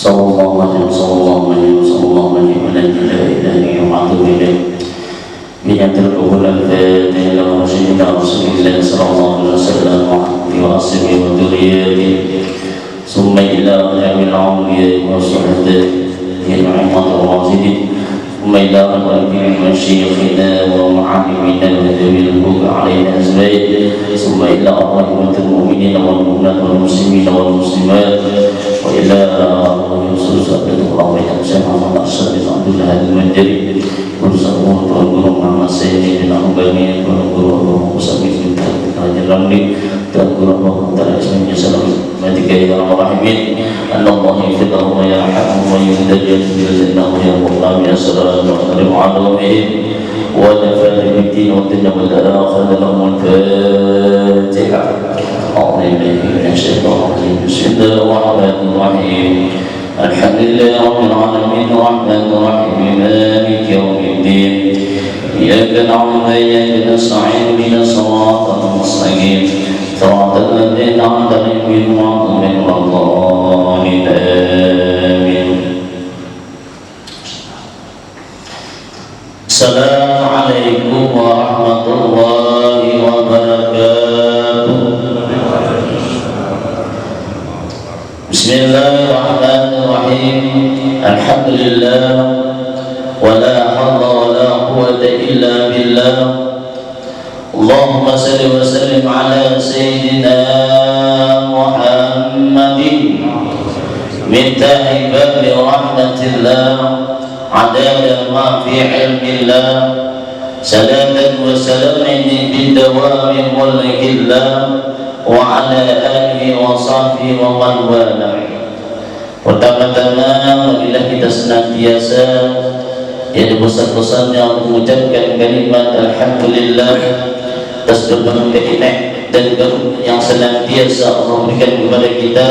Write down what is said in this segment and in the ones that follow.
Sallallahu alaihi wasallam la ilaha illallah بنية القبول الفاتحة لرسولنا رسول الله صلى الله عليه وسلم وأصحابه وذريته ثم إلى أعلام الأولياء والصحبة العظمة الراشدين ثم إلى أقربهم مشايخنا ومعلمنا وذوي الحقوق علينا أجمعين ثم إلى أقربهم المؤمنين والمؤمنات والمسلمين والمسلمات وإلى رسول الله محمد صلى الله عليه وسلم bersama Tuhan Guru Muhammad Sayyid bin Al-Bani, Tuhan Guru Abu Musa bin Hajar Ramli, Tuhan Guru Abu Musa bin Salam, Madika ya Rahimin, Allah yafidhahu wa yarhamu wa yuhdajah bi'idnahu ya Mu'lam ya Salam wa Karim Alamihim wa nafad bidin wa dunya wal akhirah lahum al-Fatiha. A'udhu billahi minasyaitonir rajim. Bismillahirrahmanirrahim. Alhamdulillahi rabbil alamin arrahmanir rahim maliki yaumiddin iyyaka na'budu wa iyyaka nasta'in ihdinas siratal mustaqim siratal ladzina an'amta 'alaihim ghairil maghdubi 'alaihim. Assalamualaikum warahmatullahi wabarakatuh. Bismillahirrahmanirrahim. Alhamdulillah wala haula wala quwwata illa billah. Allahumma salli wa sallim ala sayyidina Muhammadin miftahi babi rahmatillah adada ma fi ilmillah salatan wa salaman bidawami mulkillah wa ala alihi wa sahbihi wa man wala. Pertama-tama marilah kita senantiasa yang besar-besarnya untuk mengucapkan kalimat alhamdulillah atas berbagai nikmat dan karunia yang senantiasa Allah berikan kepada kita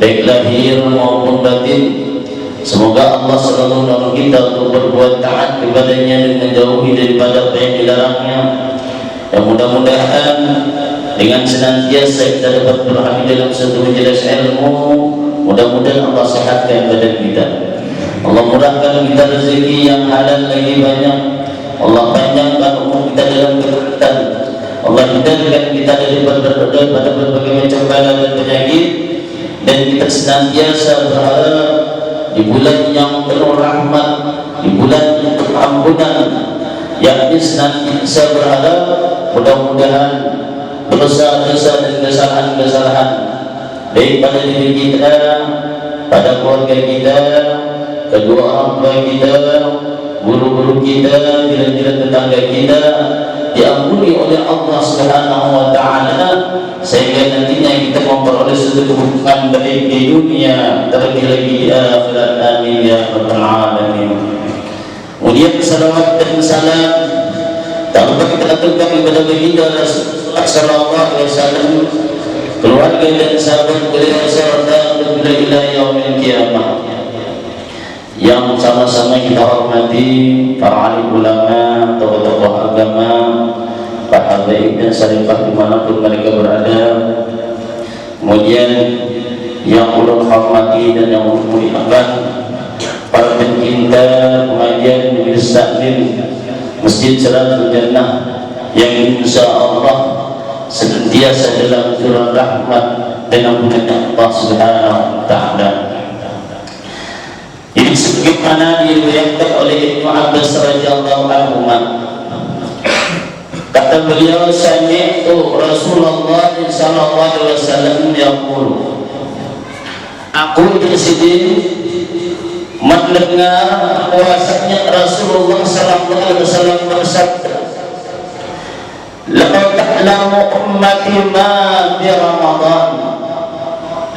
baik lahir maupun batin. Semoga Allah selalu menolong kita untuk berbuat taat kepadanya dan menjauhi daripada apa yang dilarangnya. Dan mudah-mudahan dengan senantiasa kita dapat berhadir dalam satu majelis ilmu, mudah-mudahan Allah sehatkan badan kita, Allah murahkan kita rezeki yang halal lagi banyak, Allah panjangkan umur kita dalam kesehatan, Allah hindarkan kita daripada berbagai macam bala dan penyakit, dan kita senantiasa berharap di bulan yang penuh rahmat, di bulan yang penuh ampunan, yakni senantiasa berharap mudah-mudahan dosa-dosa dan kesalahan-kesalahan baik pada diri kita, pada keluarga kita, kedua orang tua kita, guru-guru kita, jiran-jiran tetangga kita diampuni oleh Allah Subhanahu wa taala, sehingga nantinya kita memperoleh suatu kebutuhan baik di dunia terlebih lagi di akhirat. Amin ya rabbal alamin. Kemudian salawat dan salam tanpa kita aturkan kepada baginda Rasulullah sallallahu alaihi wasallam, keluarga dan sahabat beliau serta bila ila yaumil qiyamah. Yang sama-sama kita hormati para alim ulama, tokoh-tokoh agama, para habaib dan syarifah dimanapun mereka berada. Kemudian yang ulun hormati dan yang ulun muliakan para pencinta pengajian Majelis Taklim Masjid Siratul Jannah yang insya Allah senantiasa dalam curah rahmat dan ampunan Allah Subhanahu wa taala. Ini sebagaimana diriwayatkan oleh Ibnu Abbas radhiyallahu anhu, kata beliau, sami'tu Rasulullah sallallahu alaihi wasallam yaqul, aku di sini mendengar bahwasanya Rasulullah sallallahu alaihi wasallam bersabda, "Lau ta'lamu ummati ma fi Ramadan,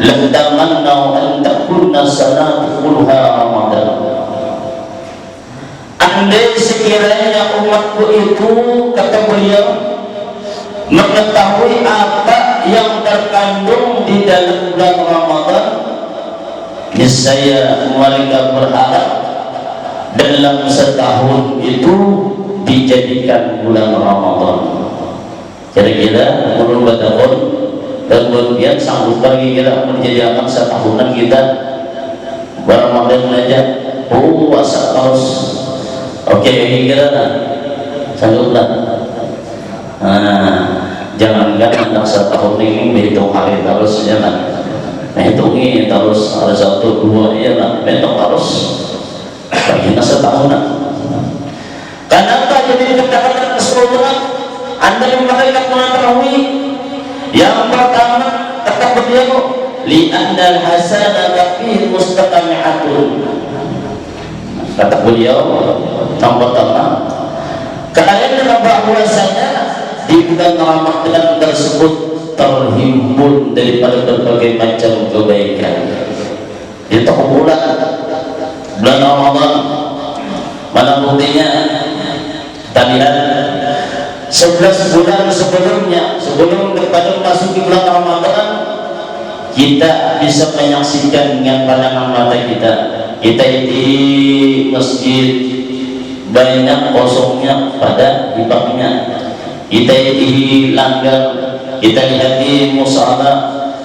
lam tamannau an takuna salatu kulha Ramadan." Andai sekiranya umatku itu, kata beliau, mengetahui apa yang terkandung di dalam bulan Ramadan, niscaya mereka berharap dalam setahun itu dijadikan bulan Ramadan. Kira-kira menurut tahun dan kemudian sanggup bagi kita menjadi akan setahunan kita Ramadan aja puasa terus. Oke, kira-kira sangguplah. Jangankan anak setahun ini berhitung hari terus ya lah, hitungin terus ada 1, 2 ya lah, hitung terus bagian setahunan. Kenapa jadi dikatakan keseluruhan Anda yang mereka mengetahui? Yang pertama kata beliau, li'annal hasanata fihi mustaqami'atun. Kata beliau yang pertama, karena bahwasanya di bulan Ramadan tersebut terhimpun daripada berbagai macam kebaikan. Itu bulan Ramadan. Mana buktinya? Kita lihat 11 bulan sebelumnya, sebelum kepada masuk di bulan Ramadan, kita bisa menyaksikan dengan pandangan mata kita. Kita di masjid banyak kosongnya pada hibahnya. Kita di langgar, kita lihat di musala,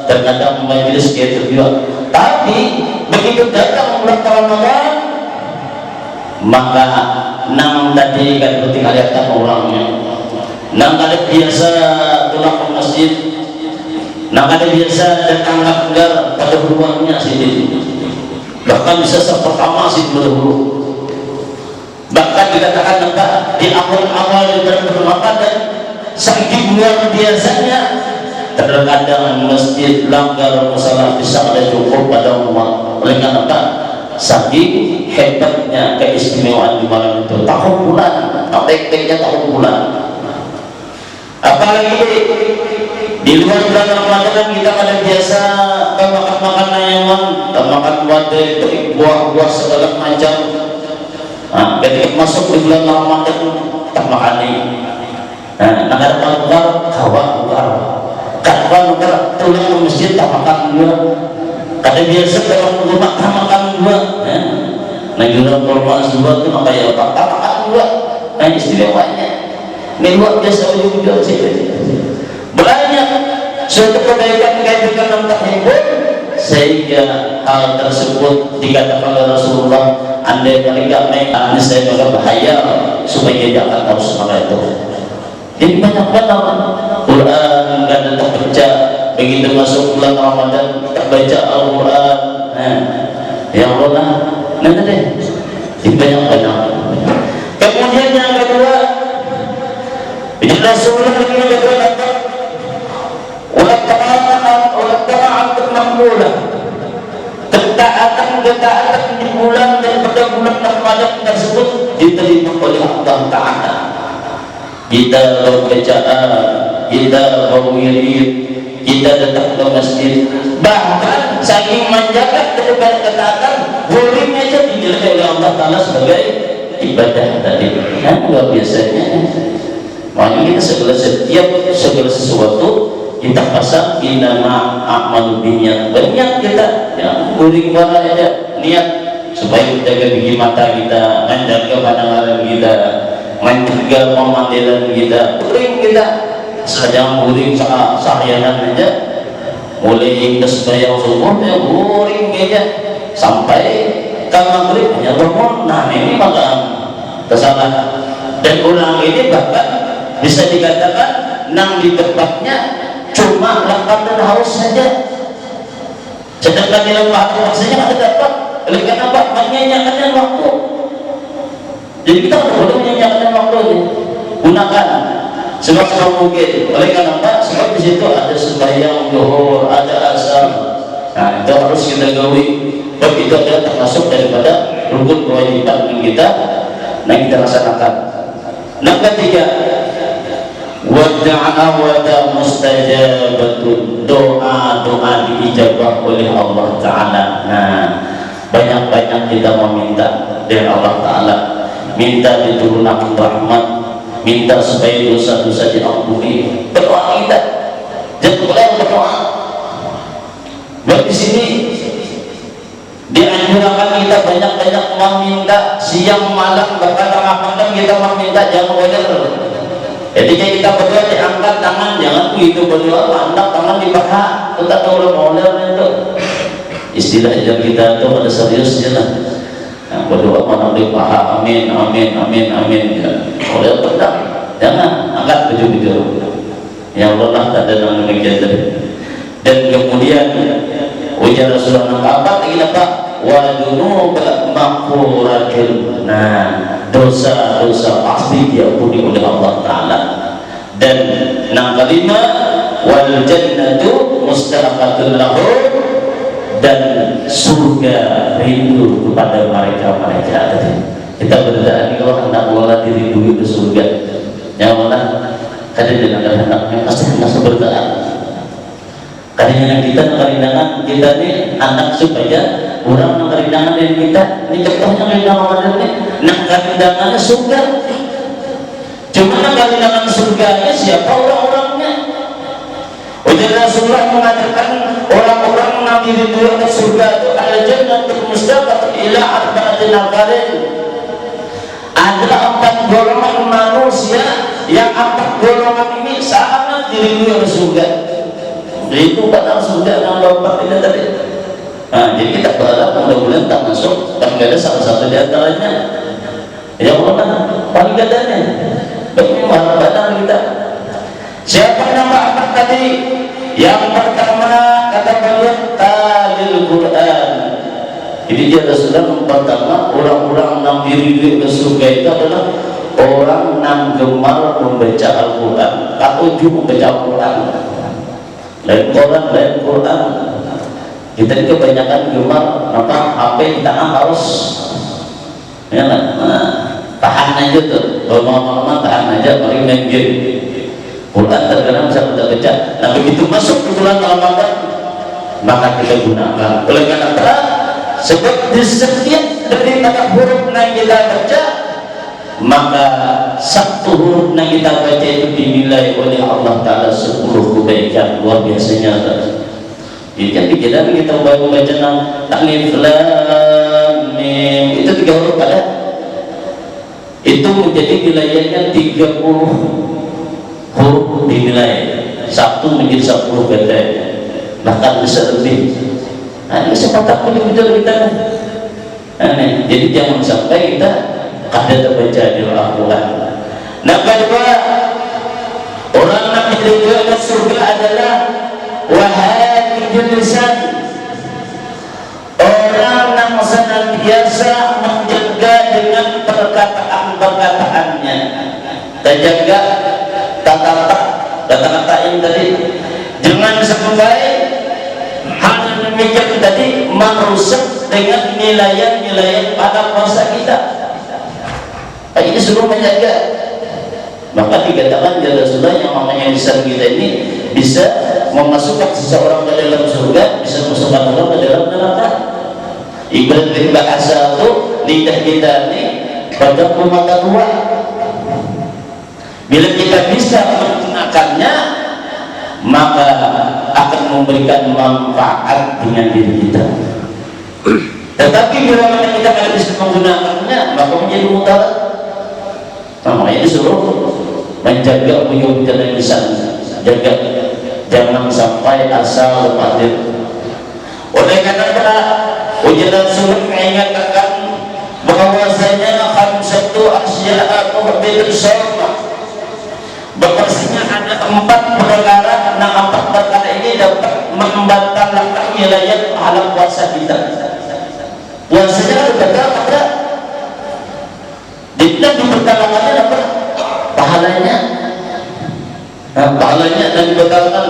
terkadang majelis kita juga. Tapi begitu datang bulan Ramadan, maka nang tadi kan tinggal lihat orangnya. Nang ada biasa pulang ke masjid, nang ada biasa datang langgar pada ruangnya sini. Bahkan bisa sepertama sih dulu. Bahkan dikatakan apa di awal-awal bulan Ramadan saking luar biasanya, terkadang masjid langgar musala bisa ada cukup pada umat. Oleh karena apa? Saking hebatnya keistimewaan di malam itu. Tahun bulan, tek-teknya tahun bulan. Apalagi di luar bulan Ramadan kita ada biasa makan makanan ayam, makan wadai, buah-buah segala macam. Nah, ketika masuk di bulan Ramadan tak makan ini. Nah, negara luar kawan luar tulang ke masjid tak makan dua. Kada biasa kalau rumah tak makan dua. Nah, jual korban dua tu nak bayar apa? Tak makan dua. Nah, istimewanya. Ini luar biasa ujung-ujung sih. Banyak suatu kebaikan dengan terhimpun sehingga hal tersebut dikatakan oleh Rasulullah, andai mereka main saya maka bahaya supaya jangan tahu semangat itu. Jadi banyak banget Quran kan tak baca, begitu masuk bulan Ramadan tak baca Al-Quran. Ya Allah, nanti deh. Jadi banyak. Kemudian yang kedua, Rasulullah yang kedua ulat makmulah, ketaatan di bulan daripada bulan Ramadan tersebut diterima oleh Allah Ta'ala. Kita berbacaan, kita berwirid, kita datang ke masjid, bahkan saking menjaga daripada ketaatan, boleh aja dinilai oleh Allah Ta'ala sebagai ibadah tadi. Luar biasanya. Makanya kita segala sesuatu kita pasang inama amal binniat. Banyak kita yang guring bala aja niat supaya menjaga gigi mata kita, menjaga pandangan kita, menjaga pemandilan kita. Guring kita sedang guring seharian aja, mulai sembahyang subuh ya guring aja sampai ke maghrib hanya bangun. Nah ini maka kesalahan, dan ulang ini bahkan bisa dikatakan nang di tempatnya cuma lapar dan haus saja, sedangkan di lemah maksudnya ada dapat. Oleh karena apa? Menyanyikan waktu. Jadi kita boleh menyanyikan waktu ini, gunakan semaksimal mungkin. Oleh karena apa? Sebab di situ ada sembahyang zuhur, ada asar. Nah itu harus kita gawi. Begitu adalah termasuk daripada rukun kewajiban kita yang kita laksanakan. Yang ketiga, wada'awata mustajabatun, doa diijabah oleh Allah Ta'ala. Nah banyak-banyak kita meminta dari Allah Ta'ala, minta diturunkan rahmat, minta supaya dosa-dosa diampuni. Berdoa kita, jangan boleh berdoa. Di sini dianjurkan kita banyak-banyak meminta siang malam, bahkan tengah malam kita meminta, jangan boleh. Ketika kita berdoa diangkat tangan, jangan begitu berdoa angkat tangan di paha, kita tahu oleh itu. istilah yang kita tuh ada seriusnya lah. Nah, berdoa mana boleh paha, amin, amin, amin, amin. Ya, oleh pedang, jangan angkat baju-baju. Yang Allah tak ada yang demikian tadi. Dan kemudian ujar Rasulullah apa lagi Pak? Wa dunuba maghfuratil. Nah, dosa-dosa pasti diampuni oleh Allah Taala. Dan yang kelima, wal jannatu mustaqatun lahu, dan surga rindu kepada mereka tadi. Kita berdoa nih kalau hendak Allah diridui ke surga. Ya Allah, kadang anak-anaknya pasti hendak berdoa. Kadang kita kerindangan kita nih anak supaya orang yang kerindangan dari kita ini contohnya kerindangan ini nak kerindangannya surga. Cuma nak kerindangan surganya siapa orang-orangnya? Ujar Rasulullah mengatakan orang-orang yang diridui oleh surga itu al-jannatul mustaqat ila arba'atin nafarin. Ada 4 golongan manusia yang 4 golongan ini sangat diridui oleh surga. Itu kata surga yang lompat ini tadi. Nah, jadi kita berharap mudah-mudahan tak masuk, tapi ada salah satu di antaranya. Ya Allah, paling gadanya. Bagaimana badan kita? Siapa nama apa tadi? Yang pertama kata beliau talil Quran. Jadi dia Rasulullah pertama orang-orang yang diridui ke surga itu adalah orang yang gemar membaca Al-Quran, tak ujung membaca Al-Quran. Lain Quran. Kita ini kebanyakan gemar apa HP di tangan harus, ya kan? Nah, tahan aja tuh, kalau mau tahan aja, mari main game. Quran terkadang bisa kita baca. Nah begitu masuk ke bulan Ramadan, maka kita gunakan. Oleh karena itu, sebab di setiap daripada huruf yang kita baca, maka 1 huruf yang kita baca itu dinilai oleh Allah Taala 10 kebaikan luar biasanya. Jadi kan kita baru baca alif lam mim itu 3 huruf pada itu menjadi nilainya 30 huruf dinilai, 1 menjadi 10 beda, bahkan bisa lebih. Nah, ini kesempatan betul kita. Nah, jadi jangan sampai kita ada terbaca di Al-Quran. Nah, kedua, orang yang diridui ke surga adalah wahadul lisan, orang yang senantiasa menjaga dengan perkataan-perkataannya, terjaga kata-kata ini tadi, jangan sampai hal demikian tadi merusak dengan nilai-nilai pada puasa kita. Ini suruh menjaga. Maka dikatakan ya Rasulullah yang namanya lisan kita ini bisa memasukkan seseorang ke dalam surga, bisa memasukkan orang ke dalam neraka. Ibarat bahasa itu lidah kita ini pada mata 2. Bila kita bisa menggunakannya, maka akan memberikan manfaat dengan diri kita. Tetapi bila mana kita tidak bisa menggunakannya, maka menjadi mudarat. Makanya disuruh menjaga penyebutan lisan, jaga jangan sampai asal lepas diri. Oleh karena ujian Rasul mengingatkan bahwasanya khamsatu asya'a tuhbitul shaum, bahwasanya ada 4 perkara, nah 4 perkara ini dapat membatalkan wilayah pahala puasa kita. Puasanya ada tidak dibatalkannya apa? Pahalanya. Nah, pahalanya dan dibatalkan.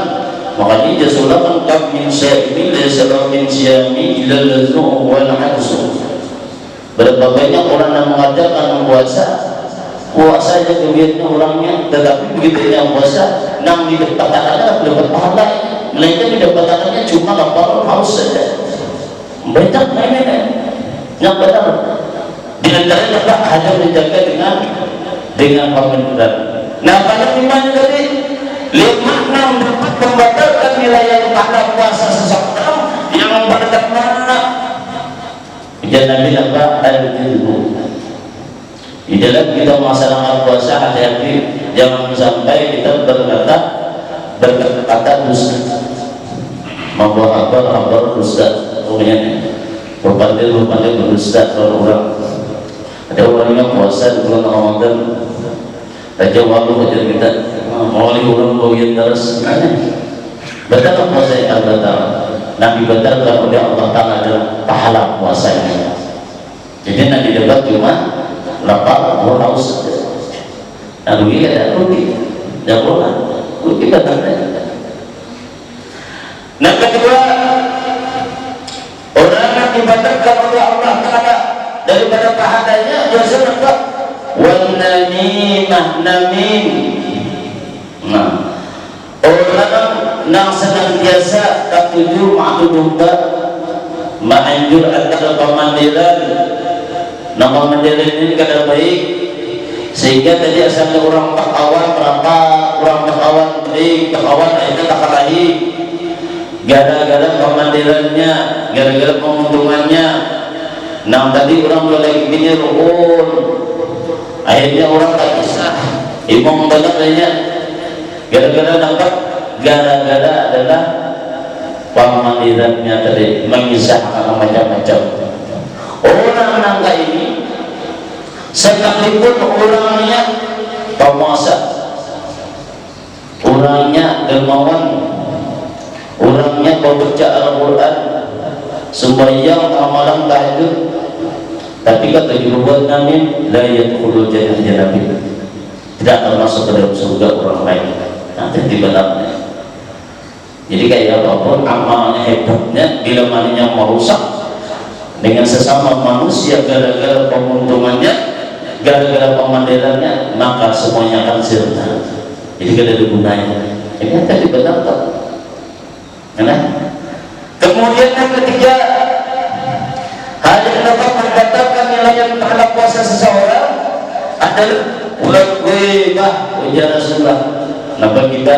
Makanya Rasulullah kan kam min syai'in laysa min syami illa al-lazu' wal 'adsu. Berapa banyak orang yang mengatakan puasa aja kegiatan orangnya, tetapi begitu yang puasa nang didapatkannya dapat pahala, melainkan didapatkannya cuma lapar haus saja. Banyak mainan yang benar. Di antaranya Pak hanya menjaga dengan pembenaran. Nah pada iman tadi 5-6 dapat membatalkan nilai pada puasa seseorang yang pertama. Jangan Nabi apa al-ilmu. Di dalam kita melaksanakan puasa hati-hati, jangan sampai kita berkata dusta, membawa kabar dusta. pokoknya berpandai berdusta orang. Ada orang yang puasa di bulan Ramadan, raja waktu ajar kita mawali orang bagian terus. Betul puasa yang batal. Nabi batalkan oleh Allah Taala adalah pahala puasanya. Jadi nanti debat cuma lapar mau haus. Nah rugi ada rugi, tidak boleh rugi batalnya. Nah kedua, orang yang dibatalkan oleh Allah Taala daripada pahalanya dosa apa? Wal namimah namim. Nah, orang yang senantiasa tak tuju ma'tudumba ma'anjur antara pemandiran. Nah pemandiran ini kada baik, sehingga tadi asalnya orang berkawan berapa orang berkawan baik berkawan itu tak kalahi gara-gara pemandirannya, gara-gara keuntungannya. Nah tadi orang boleh gini rukun, akhirnya orang tak bisa imam banyak gara-gara dapat gara-gara adalah pemandirannya tadi mengisahkan macam-macam. Orang nangka ini sekalipun orangnya pemuasa, orangnya dermawan, orangnya membaca Al-Quran, sembahyang amalan tahajud, tapi kata juru Nabi la yadkhulul jannah tidak termasuk ke dalam surga orang lain. Nanti dibenarnya. Jadi kayak apapun amalnya hebatnya, bila maninya merusak dengan sesama manusia gara-gara keuntungannya, gara-gara pemandirannya, maka semuanya akan sirna. Jadi tidak ada gunanya. Ini akan dibenarkan. Nah, kemudian yang ketiga, hal yang dapat membatalkan nilai pahala puasa seseorang adalah ulat ghibah ujar Rasulullah. Napa kita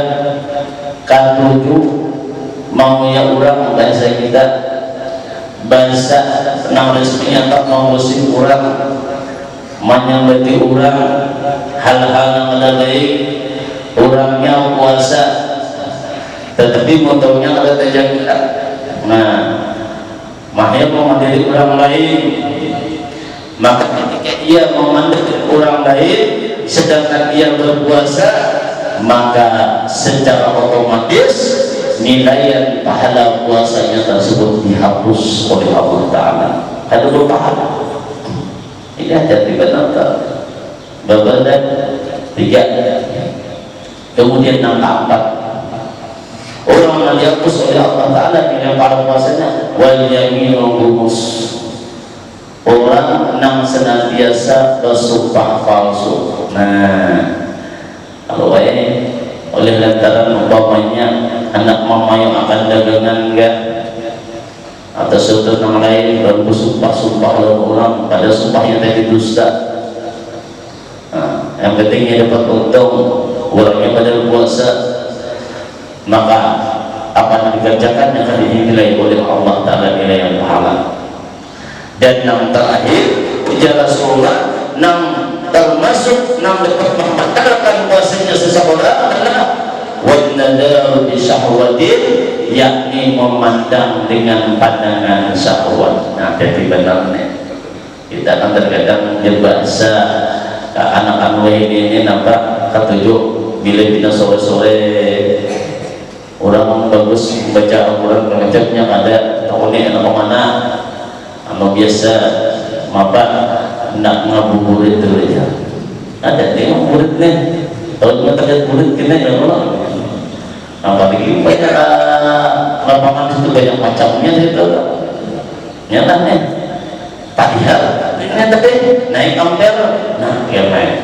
katuju mau ya orang bahasa kita bahasa nang resminya tak mau musim orang menyambati orang hal-hal yang ada baik orangnya puasa tetapi motornya ada terjaga. Nah makanya mau mandiri orang lain, maka ketika ia memandiri orang lain sedangkan ia berpuasa, maka secara otomatis nilai pahala puasanya tersebut dihapus oleh Allah Ta'ala. Ada berpahala. Ini ada dibenarkan. Babadan 3. Kemudian angka 4. Orang yang dihapus oleh Allah Ta'ala nilai pahala puasanya wal yaminu rumus. Orang yang senantiasa bersumpah palsu. Nah, kalau ini oleh lantaran umpamanya anak mama yang akan dagangan enggak atau sesuatu yang lain dan bersumpah-sumpah orang pada sumpahnya tadi dusta. Nah, yang pentingnya dapat untung, orangnya pada puasa, maka apa yang dikerjakan yang akan dinilai oleh Allah Ta'ala nilai yang pahala. Dan yang terakhir ujar Rasulullah, termasuk dapat membatalkan puasanya seseorang adalah wadnadaru bisyahwatin, yakni memandang dengan pandangan syahwat. Nah jadi benarnya kita kan terkadang berbahasa anak-anak ini nampak ketujuh bila kita sore-sore orang bagus membaca Al-Quran mengecapnya ada tahun ini anak mana anu biasa mapa nak ngabuburit dulu ya. Ada tengok murid nih, kalau kita terlihat murid kena ya Allah. Nampak begini banyak lapangan itu banyak macamnya itu. Nyata nih, padahal ini tadi naik ampere, nah ya main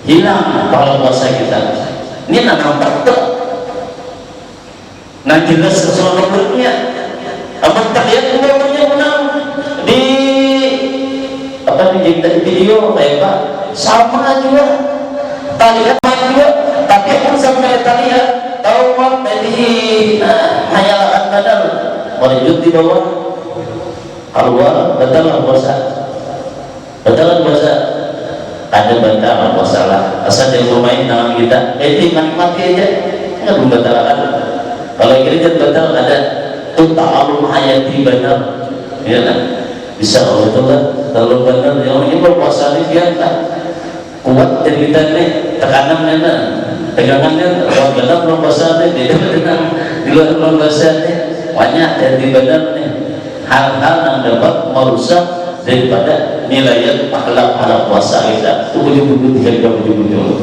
hilang pahala puasa kita. Ini nampak tak? Nah jelas sesuatu muridnya. Apa terlihat umurnya menang di apa nih jadi video kayak Pak sama juga talian juga, tapi pun sampai talian tahu Pak dari hayalan badal merejut di bawah keluar batal puasa, batal puasa ada batal puasa lah asal dia bermain tangan kita ini mati aja nggak belum batal. Kalau gereja batal ada tu ta'alum hayati benar, ya kan? Bisa Allah itu lah kalau benar yang ini berpuasa ini dia tak kuat jadi kita nih tekanannya nah tegangannya orang benar berpuasa ini dia tenang di luar berpuasa ini banyak jadi benar nih hal-hal yang dapat merusak daripada nilai pahala puasa kita. Ujung-ujung tiga ujung-ujung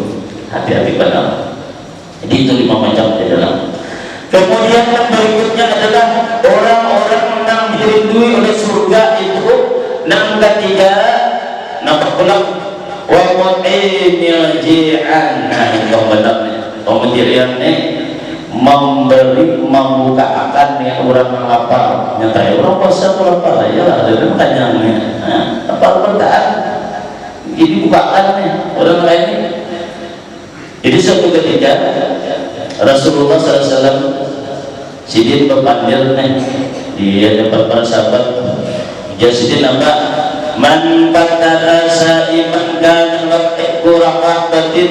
hati-hati benar. Jadi itu 5 macam di dalam. Kemudian yang berikutnya adalah orang-orang yang dirindui oleh surga itu. Yang ketiga, nampak pulang wa mu'inil ji'an. Nah itu benarnya. Pemendirian ini memberi, membukakan dengan orang yang lapar. Nyata orang puasa lapar ya ada yang tanyanya. Apa perkataan? Ini bukakan nih orang lain ini. Jadi suatu ketika Rasulullah SAW sidin berpanggil nih di hadapan para sahabat. Dia sidin apa? Man fatara sa'iman kana laqiqu rahmatin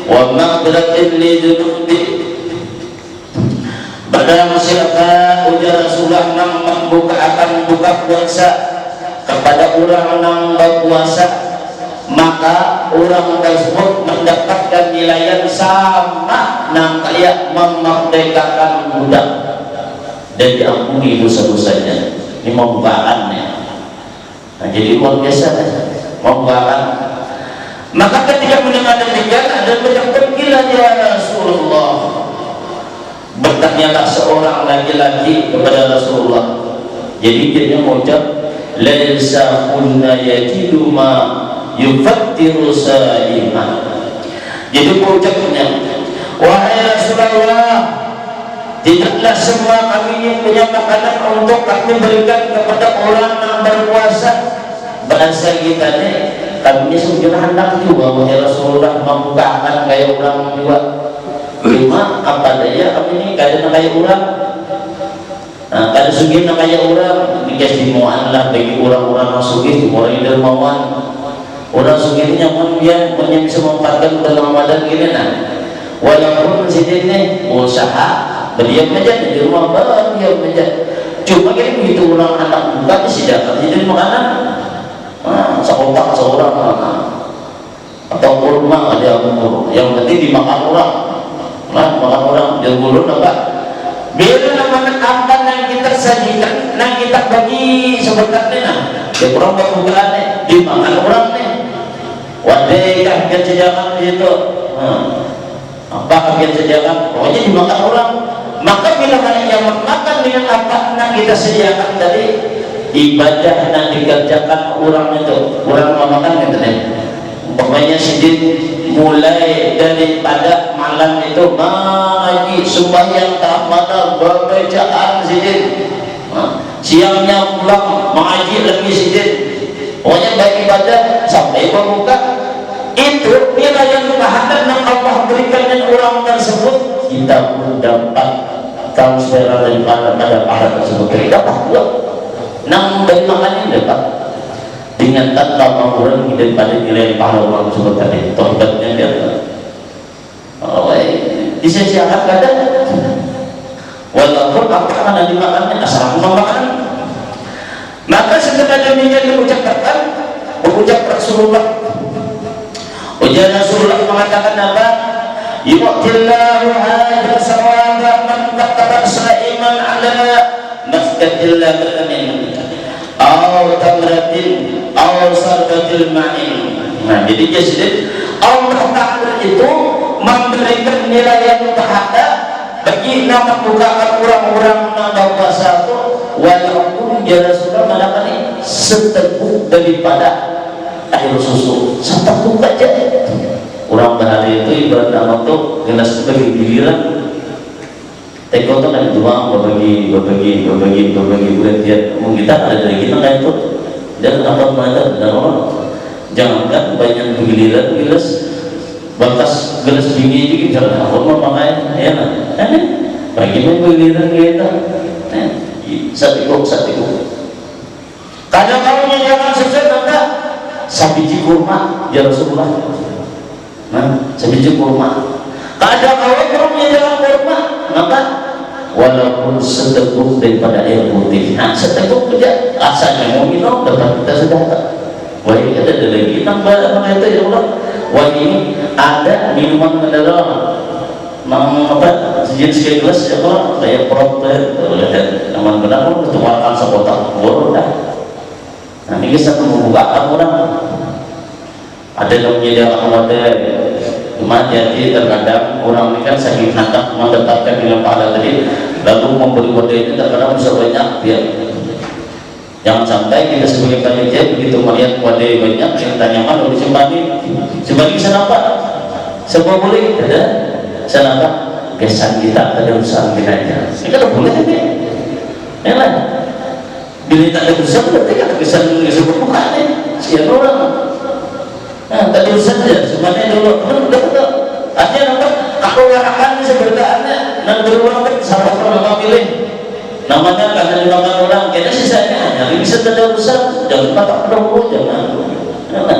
wa maghfiratin li dhunubi. Barang siapa ujar Rasulullah yang membuka puasa kepada orang yang berpuasa, maka orang tersebut mendapatkan nilai yang sama yang kayak memerdekakan budak dan diampuni dosa-dosanya. Ini membukaannya. Nah, jadi luar biasa membukakan. Maka ketika mendengar demikian ada mengucapkan gila ya Rasulullah. Bertanyalah seorang laki-laki kepada Rasulullah. Jadi dia mengucap laisa kunna yajidu ma yufattiru sa'imah. Jadi ucapnya wahai Rasulullah, tidaklah semua kami ini punya makanan untuk kami berikan kepada orang yang berpuasa. Bahasa kita nih kami sudah hendak juga wahai Rasulullah membukakan kayak orang juga. Cuma apa daya kami ini kadang kayak orang. Nah, kadang sugih kayak orang dikasih muan lah bagi orang-orang yang sugih, orang yang dermawan. Orang sugihnya pun dia bisa memanfaatkan bulan Ramadan gini nah. Walaupun sidinnya usaha berdiam aja di rumah berdiam aja. Cuma kayak begitu orang anak buka disediakan jadi makanan. Seotak seorang atau kurma ada yang penting dimakan orang. Nah, makan orang jangan gulun apa? Biar namanya apa yang kita sajikan, yang kita bagi sebenarnya nah. Dia kurang berbukaan dimakan orang nih. Wadai kaget sediakan di situ. Apa kaget sediakan? Pokoknya dimakan orang. Maka bila mana yang makan dengan apa yang kita sediakan tadi, ibadah yang dikerjakan orang itu, orang memakan gitu nih. Pokoknya sidin mulai daripada malam itu ngaji sembahyang tahmadah berbacaan sidin. Siangnya pulang mengaji lagi sidin. Pokoknya baik ibadah sampai berbuka itu nilai yang pahala yang Allah berikan dengan orang tersebut kita pun dapat transfer daripada pahala tersebut kita dapat juga nang dari makannya dapat dengan tanpa mengurangi daripada nilai pahala orang tersebut tadi tobatnya dia disia-siakan kadang walaupun apa yang dimakannya asal memakan. Maka setelah demikian diucapkan mengucap Rasulullah. Ujar Rasulullah mengatakan apa? Yu'tillahu hadha sawaba man fatara sa'iman ala masjidillah beramin aw tamratin aw sarbatil ma'in. Nah jadi Allah Ta'ala itu memberikan nilai yang pahala bagi nama bukaan orang-orang yang berpuasa itu walaupun dia Rasulullah melakukan seteguk daripada air susu seteguk aja. Orang berhari itu ibarat nama tuh gelas sebagai giliran teko tuh kan cuma berbagi bulan dia mungkin kita ada dari kita kayak itu dan apa mana dan orang jangankan banyak giliran gelas batas gelas tinggi juga misalnya orang memakai ya nah bagaimana giliran kita satu kadang kamu jangan sesuatu enggak sabiji kurma ya Rasulullah. Nah sabiji kurma kadang kamu jangan kurma kenapa walaupun seteguk daripada air putih. Nah, seteguk saja rasanya mau minum dapat kita sudah tak. Wah, ini ada lagi tambah itu ya Allah. Wah, ini ada minuman mineral apa sejenis gelas ya Allah, kayak protein dan aman benar pun keluarkan sekotak bor dah. Nah, ini bisa membuka orang. Ada yang menyediakan wadah. Cuma jadi terkadang orang ini kan saking hendak mendapatkan nilai pahala tadi, lalu memberi wadah ini terkadang bisa banyak dia. Jangan sampai kita sebagai panitia begitu melihat wadah banyak yang tanyakan lalu simpan bisa nampak semua boleh ada saya nampak kesan kita ada usaha kita aja ini kan boleh ini ya lah bila tak ada usaha berarti kan kesan sebuah bukan siapa orang nah tak ada usaha saja semuanya dulu udah artinya nampak aku yang akan seberdaannya dan berulang sama orang pilih namanya karena dimakan orang kayaknya sisanya hanya bisa tidak usah jangan pakai pedang jangan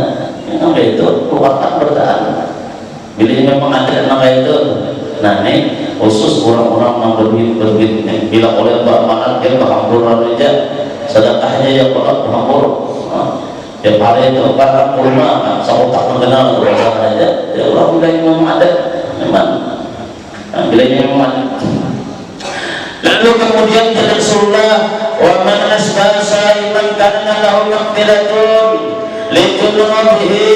yang itu keluarkan bertahan bila memang ada maka itu nah ini khusus orang-orang yang berbit bila oleh beramanat dia berhampur aja sedekahnya ya kalau berhampur ya hari itu karena kurma sama tak mengenal berasa aja ya Allah bila memang ada memang bila memang ada. Lalu kemudian Rasulullah wa man asbah sa'iman kana lahu maghfiratun li dhunubihi.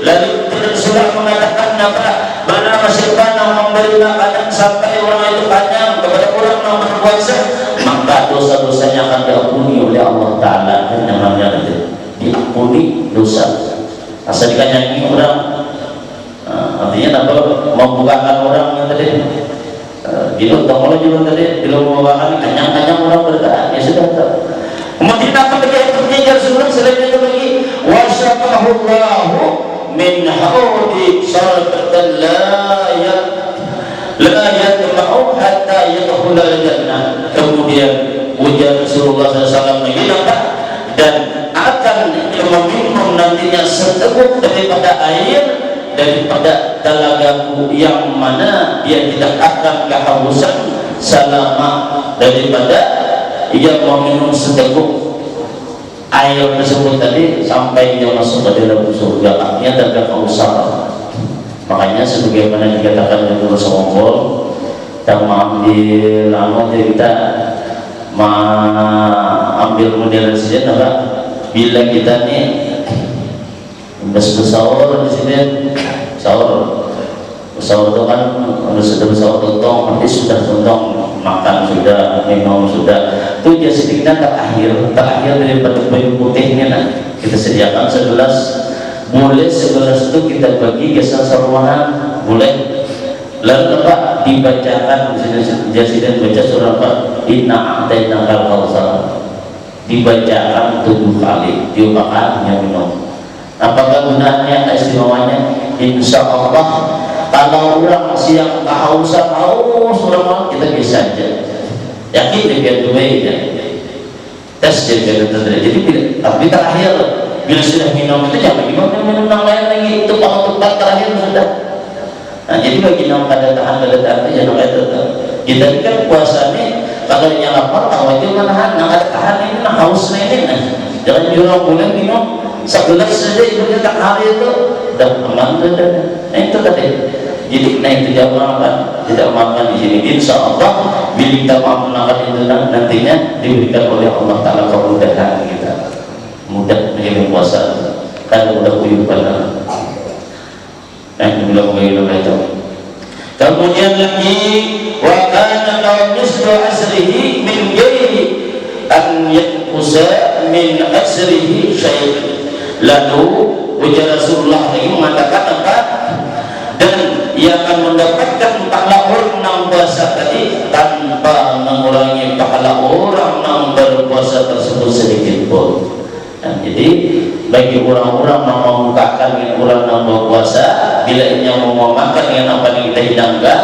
Lalu Rasulullah mengatakan apa? Mana masihkan yang memberi makanan sampai orang itu kenyang kepada orang yang berpuasa, maka dosa-dosanya akan diampuni oleh Allah Ta'ala. Yang namanya diampuni dosa. Asal dikanyangi orang, artinya apa? Membukakan orang yang tadi. Gitu, kalau juga tadi belum membawakan kanyang-kanyang orang berkata ya sudah tak. Kemudian apa yang terjadi Rasulullah selain itu lagi wasyafahullahu min haudi syarbatan la yatma'u hatta yadkhula al-jannah. Kemudian ujar Rasulullah SAW lagi apa? Dan akan meminum nantinya seteguk daripada air daripada talagaku yang mana dia tidak akan kehausan selama daripada ia meminum seteguk air tersebut tadi sampai dia masuk ke dalam surga. Artinya tidak kehausan. Makanya sebagaimana dikatakan oleh Rasulullah kita mengambil lama kita mengambil model saja apa bila kita nih sahur di sini sahur itu kan sudah sahur tuntong nanti sudah tuntong makan sudah minum sudah itu dia sedikitnya terakhir daripada bayu putihnya nah kita sediakan segelas boleh segelas itu kita bagi ke sarwahan boleh lalu apa dibacakan Jasiden baca surah apa inna a'tayna al-kautsar dibacakan 7 kali diupakan yang minum. Apakah gunanya istimewanya? Insya Allah kalau orang siang kehausan haus kita bisa aja yakin dengan doanya tes jadi tapi terakhir bila sudah minum itu jangan minum yang lain lagi itu kalau tempat terakhir sudah. Nah jadi bagi yang pada tahan jangan itu kita kan puasa ini kalau yang lapar tahu aja menahan yang ada tahan ini haus ini jangan juga boleh minum segelas saja ibunya tak hari itu dan aman sudah. Nah itu tadi jadi itu tidak makan di sini insya Allah bila kita makan itu nantinya diberikan oleh Allah Ta'ala kemudahan kita mudah menjadi puasa kan mudah kuyup pada bilang itu. Kemudian lagi wa kana law mislu asrihi min ghairi an yanqusa min asrihi syai'. Lalu ujar Rasulullah lagi mengatakan apa? Dan ia akan mendapatkan pahala orang yang puasa tadi tanpa mengurangi pahala orang yang berpuasa tersebut sedikit pun. Dan jadi bagi orang-orang yang membukakan dengan orang yang berpuasa, bila ia mau makan dengan apa yang kita hidangkan,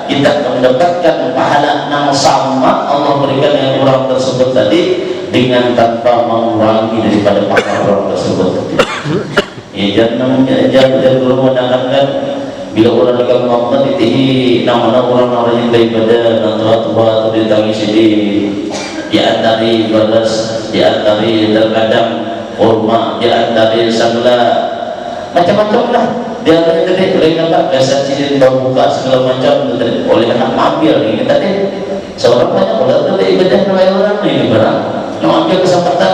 kita akan mendapatkan pahala yang sama Allah berikan dengan orang tersebut tadi dengan tanpa mengurangi daripada pahala orang tersebut. Ya jangan dulu mendengarkan bila orang dekat Muhammad itu nama-nama orang-orang yang daripada nantua-tua atau ditangis di antari balas, di antari terkadang kurma, di antari sabla, macam-macam lah. Dia tadi oleh nampak biasa ciri buka segala macam oleh anak ambil ini tadi seorang banyak orang tadi ibadah oleh orang ini barang ambil kesempatan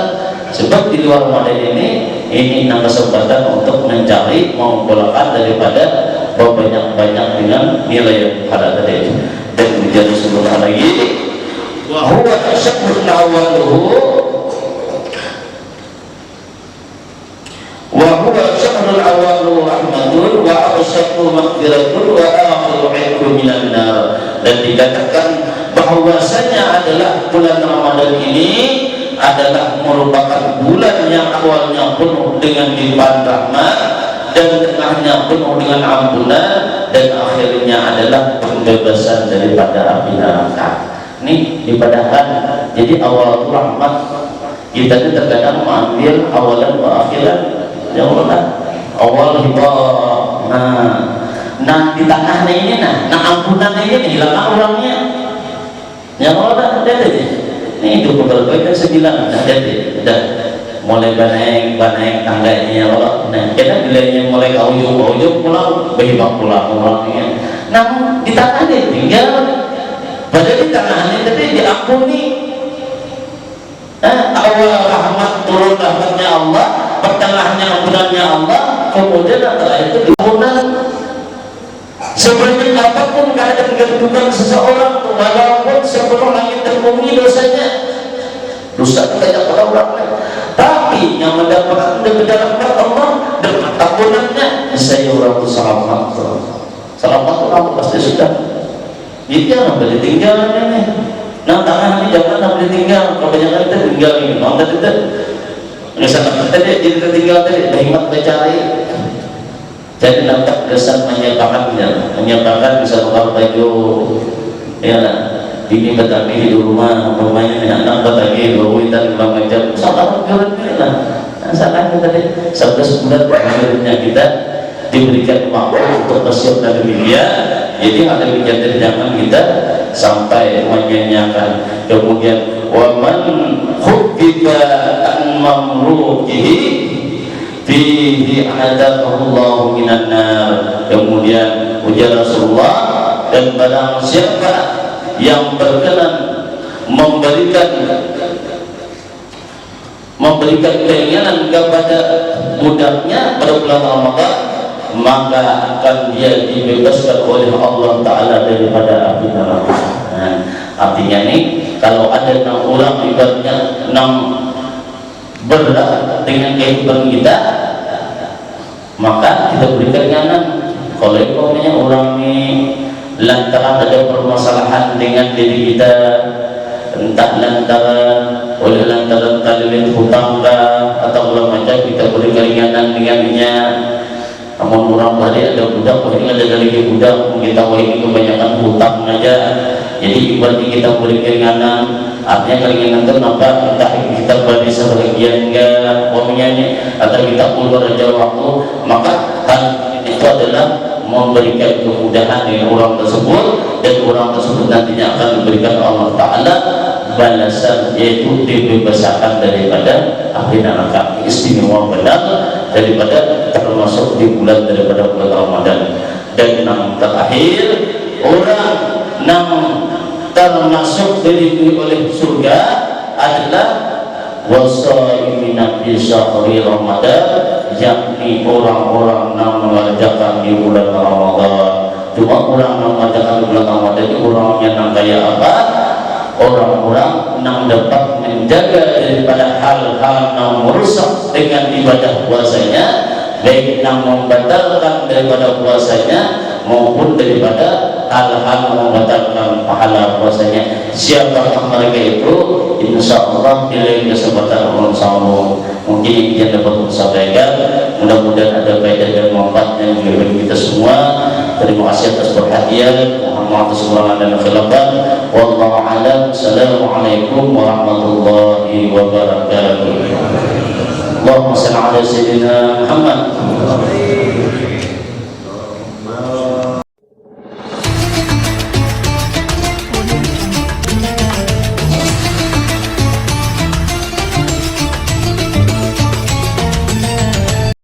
sebab di luar Ramadan ini kesempatan untuk mencari mengumpulkan daripada banyak-banyak dengan nilai yang halal tadi dan menjadi sempurna lagi wa huwa tashabbur awaluhu wa huwa syahrul awalu rahmatun wa awsatu maghfiratun wa akhiru ilmu minan nar. Dan dikatakan bahwasanya adalah bulan Ramadan ini adalah merupakan bulan yang awalnya penuh dengan limpahan rahmat dan tengahnya penuh dengan ampunan dan akhirnya adalah pembebasan daripada api neraka. Ini dipadahkan jadi awal rahmat kita ini terkadang mengambil awalan wa akhiran ya Allah awal hibah nah di tanahnya ini nah ampunannya ini hilangkan orangnya ya Allah jadi ini itu perbaikan 9 jadi udah mulai banyak tangganya ya Allah nah kita bilangnya mulai ke ujung pulang berhibah pulang orangnya namun di tanahnya tinggal pada di tanahnya tapi diampuni awal rahmat turun rahmatnya Allah pertengahnya ampunannya Allah kemudian setelah itu diampunan sebanyak apapun keadaan kedudukan seseorang walaupun sebelum langit dan bumi dosanya dosa banyak pada orang lain tapi yang mendapatkan daripada rahmat Allah dan ampunannya saya orang selamat orang pasti sudah itu yang boleh tinggal ini nah tangan ini jangan boleh tinggal kebanyakan kita tinggal ini nonton itu misalnya tadi jadi tertinggal tadi hemat mencari jadi nampak kesan menyebarkan misalnya kalau baju ya ini bertani di rumah rumahnya anak bertani berwitan macam salah orang lah salah tadi 11 bulan akhirnya kita diberikan waktu untuk bersiap dari dunia jadi ada kejadian zaman kita sampai menyanyikan kemudian waman hubbiba an mamruqihi fihi adabahullahu minan nar kemudian ujar Rasulullah dan barang siapa yang berkenan memberikan keinginan kepada budaknya pada bulan Ramadan maka akan dia dibebaskan oleh Allah Ta'ala daripada api neraka. Artinya nih kalau ada 6 orang ibaratnya 6 berat dengan kehidupan kita maka kita berikan keinginan kalau umpamanya orang ini lantaran ada permasalahan dengan diri kita entah lantaran talilit hutang atau macam kita beri keringanan dengannya namun orang tadi ada budak ini ada lagi budak kita ini kebanyakan hutang aja jadi ibaratnya kita beri keringanan artinya keringanan itu nampak entah kita beri sebagian enggak uangnya atau kita ulur aja waktu maka hal itu adalah memberikan kemudahan dengan orang tersebut dan orang tersebut nantinya akan diberikan Allah Ta'ala balasan yaitu dibebaskan daripada api neraka istimewa benar daripada termasuk di bulan daripada bulan Ramadan dan yang terakhir orang yang termasuk diberi oleh surga adalah wasaimina fi syahri Ramadan yakni orang-orang yang mengerjakan di bulan Ramadan cuma orang yang mengerjakan di bulan Ramadan itu orangnya yang kaya apa orang-orang yang dapat menjaga daripada hal-hal yang merusak dengan ibadah puasanya baik yang membatalkan daripada puasanya maupun daripada hal-hal yang membatalkan pahala puasanya siapakah mereka itu insyaallah di lain kesempatan Allah sambung mungkin yang dapat sampaikan mudah-mudahan ada faedah dan manfaat yang bagi kita semua terima kasih atas perhatian mohon atas kekurangan dan khilafan wallahu a'lam assalamualaikum warahmatullahi wabarakatuh Allahumma shalli ala sayyidina Muhammad